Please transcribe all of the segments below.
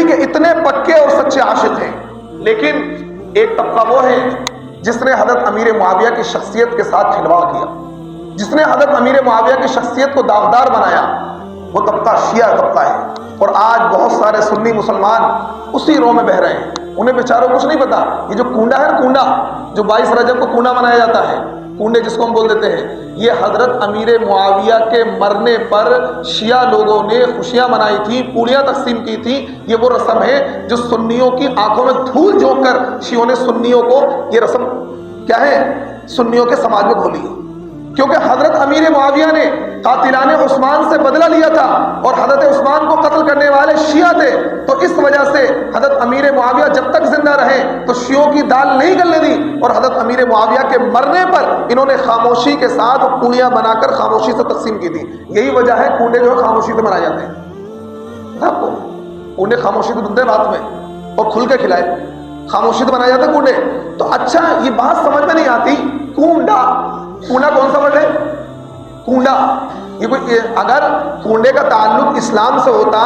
نبی کے اتنے پکے اور سچے عاشق ہیں، لیکن ایک طبقہ وہ ہے جس نے حضرت امیر معاویہ کی شخصیت کے ساتھ کھلواڑ کیا، جس نے حضرت امیر معاویہ کی شخصیت کو داغدار بنایا، وہ طبقہ شیعہ طبقہ ہے۔ اور آج بہت سارے سنی مسلمان اسی رو میں بہہ رہے ہیں، انہیں بیچاروں کچھ نہیں پتا۔ یہ جو کنڈا ہے نا، کنڈا جو 22 رجب کو کنڈا منایا جاتا ہے، کنڈے جس کو ہم بول دیتے ہیں، یہ حضرت امیر معاویہ کے مرنے پر شیعہ لوگوں نے خوشیاں منائی تھی، پوڑیاں تقسیم کی تھی۔ یہ وہ رسم ہے جو سنیوں کی آنکھوں میں دھول جھونک کر شیعوں نے سنیوں کو، یہ رسم کیا ہے، سنیوں کے سماج میں کھولی ہے، کیونکہ حضرت امیر معاویہ نے قاتلان عثمان سے بدلہ لیا تھا اور حضرت عثمان کو قتل کرنے والے شیعہ تھے۔ تو اس وجہ سے حضرت امیر معاویہ جب تک زندہ رہے تو شیعوں کی دال نہیں گلنے دی، اور حضرت امیر معاویہ کے مرنے پر انہوں نے خاموشی کے ساتھ پوڑیاں بنا کر خاموشی سے تقسیم کی تھی۔ یہی وجہ ہے کنڈے جو ہے خاموشی سے منائے جاتے ہیں۔ آپ کو کنڈے خاموشی سے بنتے رات میں اور کھل کے کھلائے، خاموشی سے بنائے جاتے ہیں کنڈے۔ تو اچھا یہ بات سمجھ میں نہیں آتی، کنڈا، کنڈا کون سا ورڈ ہے؟ کنڈا، یہ کوئی، اگر کنڈے کا تعلق اسلام سے ہوتا،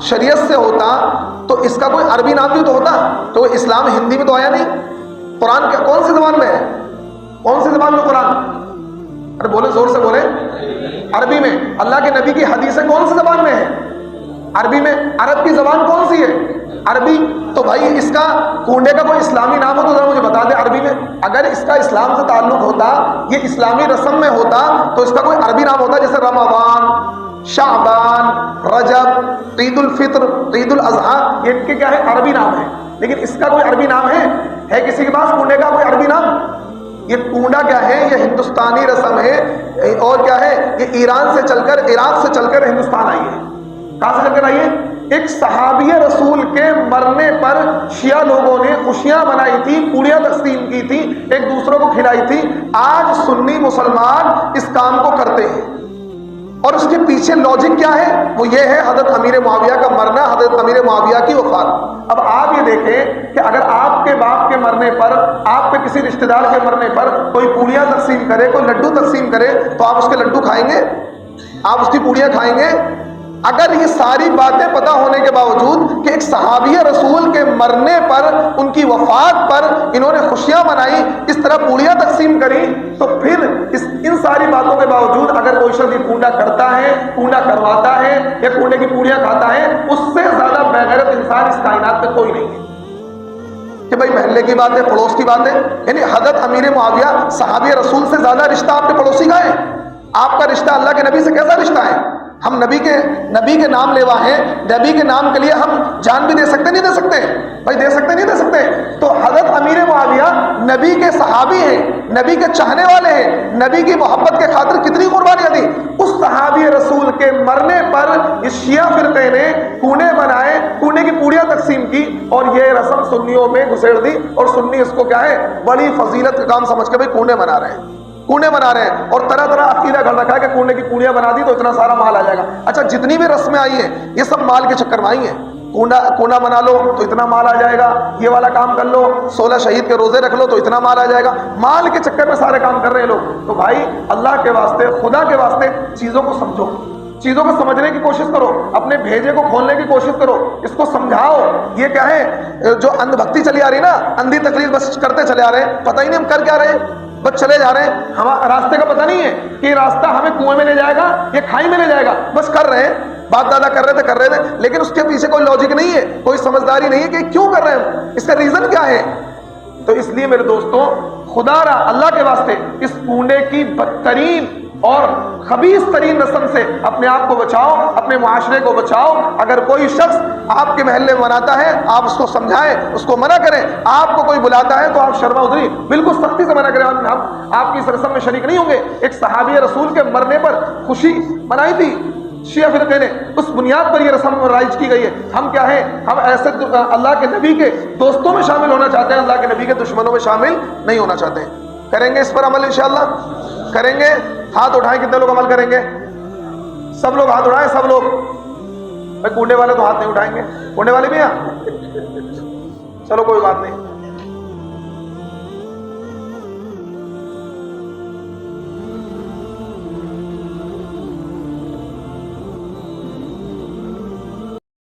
شریعت سے ہوتا، تو اس کا کوئی عربی نام بھی تو ہوتا۔ تو اسلام ہندی میں تو آیا نہیں، قرآن کے کون سی زبان میں ہے؟ کون سی زبان میں قرآن؟ ارے بولے، زور سے بولے۔ عربی میں۔ اللہ کے نبی کی حدیثیں کون سی زبان میں ہے؟ عربی میں۔ عرب کی زبان کون سی ہے؟ عربی۔ تو بھائی اس کا کنڈے کا کوئی اسلامی نام ہو تو ذرا مجھے بتا دیں عربی میں۔ اگر اس کا اسلام سے تعلق ہوتا، یہ اسلامی رسم میں ہوتا، تو اس کا کوئی عربی نام ہوتا، جیسے رمضان، شعبان، رجب، عید الفطر، عید الاضحیٰ، یہ ان کے کیا ہے، عربی نام ہے۔ لیکن اس کا کوئی عربی نام ہے کسی کے پاس کنڈے کا کوئی عربی نام؟ یہ کنڈا کیا ہے، یہ ہندوستانی رسم ہے، اور کیا ہے، یہ ایران سے چل کر، عراق سے چل کر ہندوستان آئی ہے۔ کہاں سے چل کر آئی ہے؟ ایک صحابی رسول کے مرنے پر شیعہ لوگوں نے خوشیاں منائی تھی، پوڑیاں تقسیم کی تھی، ایک دوسروں کو کھلائی تھی۔ آج سنی مسلمان اس کام کو کرتے ہیں، اور اس کے پیچھے لاجک کیا ہے؟ وہ یہ ہے حضرت امیر معاویہ کا مرنا، حضرت امیر معاویہ کی وفات۔ اب آپ یہ دیکھیں کہ اگر آپ کے باپ کے مرنے پر، آپ کے کسی رشتہ دار کے مرنے پر کوئی پوڑیاں تقسیم کرے، کوئی لڈو تقسیم کرے، تو آپ اس کے لڈو کھائیں گے؟ آپ اس کی پوڑیاں کھائیں گے؟ اگر یہ ساری باتیں پتہ ہونے کے باوجود کہ ایک صحابی رسول کے مرنے پر، ان کی وفات پر انہوں نے خوشیاں منائی، اس طرح پوڑیاں تقسیم کری، تو پھر ان ساری باتوں کے باوجود اگر کوئی شخص یہ کنڈا کرتا ہے، کنڈا کرواتا ہے، یا کنڈے کی پوڑیاں کھاتا ہے، اس سے زیادہ بےغیرت انسان اس کائنات میں کوئی نہیں ہے۔ کہ بھائی محلے کی بات ہے، پڑوس کی بات ہے، یعنی حضرت امیر معاویہ صحابی رسول سے زیادہ رشتہ آپ کے پڑوسی کا ہے؟ آپ کا رشتہ اللہ کے نبی سے کیسا رشتہ ہے؟ ہم نبی کے نام لیوا ہیں، نبی کے نام کے لیے ہم جان بھی دے سکتے نہیں دے سکتے؟ بھائی دے سکتے نہیں دے سکتے؟ تو حضرت امیر معاویہ نبی کے صحابی ہیں، نبی کے چاہنے والے ہیں، نبی کی محبت کے خاطر کتنی قربانیاں دی۔ اس صحابی رسول کے مرنے پر اس شیعہ فرقے نے کونے بنائے، کونے کی پوڑیاں تقسیم کی، اور یہ رسم سنیوں میں گھسیڑ دی، اور سنی اس کو کیا ہے، بڑی فضیلت کا کام سمجھ کے بھائی کونے بنا رہے ہیں، کونے بنا رہے ہیں، اور طرح طرح عقیدہ گھڑ رکھا ہے کہ کنڈے کی پوڑیاں بنا دی تو اتنا سارا مال آ جائے گا۔ اچھا جتنی بھی رسمیں آئی ہیں یہ سب مال کے چکر میں آئی ہیں۔ کنڈا بنا لو تو اتنا مال آ جائے گا، یہ والا کام کر لو، 16 شہید کے روزے رکھ لو تو اتنا مال آ جائے گا، مال کے چکر میں سارے کام کر رہے ہیں لوگ۔ تو بھائی اللہ کے واسطے، خدا کے واسطے چیزوں کو سمجھو، چیزوں کو سمجھنے کی کوشش کرو، اپنے بھیجے کو کھولنے کی کوشش کرو، اس کو سمجھاؤ۔ یہ کیا ہے جو اندھ بھکتی چلی آ رہی نا، اندھی تقلید بس کرتے چلے آ رہے ہیں، پتہ ہی نہیں ہم کر کیا رہے ہیں، بس چلے جا رہے ہیں، ہم راستے کا پتہ نہیں ہے کہ یہ راستہ ہمیں کنویں میں لے جائے گا یا کھائی میں لے جائے گا، بس کر رہے ہیں، بات دادا کر رہے تھے، لیکن اس کے پیچھے کوئی لاجک نہیں ہے، کوئی سمجھداری نہیں ہے کہ کیوں کر رہے ہیں، اس کا ریزن کیا ہے۔ تو اس لیے میرے دوستوں، خدا را اللہ کے واسطے اس کنڈے کی بدترین اور خبیث ترین رسم سے اپنے آپ کو بچاؤ، اپنے معاشرے کو بچاؤ۔ اگر کوئی شخص آپ کے محلے میں مناتا ہے، آپ اس کو سمجھائیں، اس کو منع کریں۔ آپ کو کوئی بلاتا ہے تو آپ شرما اتری بالکل سختی سے منع کریں، ہم آپ کی اس رسم میں شریک نہیں ہوں گے۔ ایک صحابی رسول کے مرنے پر خوشی منائی تھی شیعہ فرقے نے، اس بنیاد پر یہ رسم رائج کی گئی ہے۔ ہم کیا ہیں، ہم ایسے اللہ کے نبی کے دوستوں میں شامل ہونا چاہتے ہیں، اللہ کے نبی کے دشمنوں میں شامل نہیں ہونا چاہتے ہیں۔ کریں گے اس پر عمل انشاءاللہ؟ کریں گے؟ ہاتھ اٹھائیں، کتنے لوگ عمل کریں گے؟ سب لوگ ہاتھ اٹھائیں، سب لوگ۔ کنڈے والے تو ہاتھ نہیں اٹھائیں گے، کنڈے والے بھی ہیں؟ چلو کوئی بات نہیں۔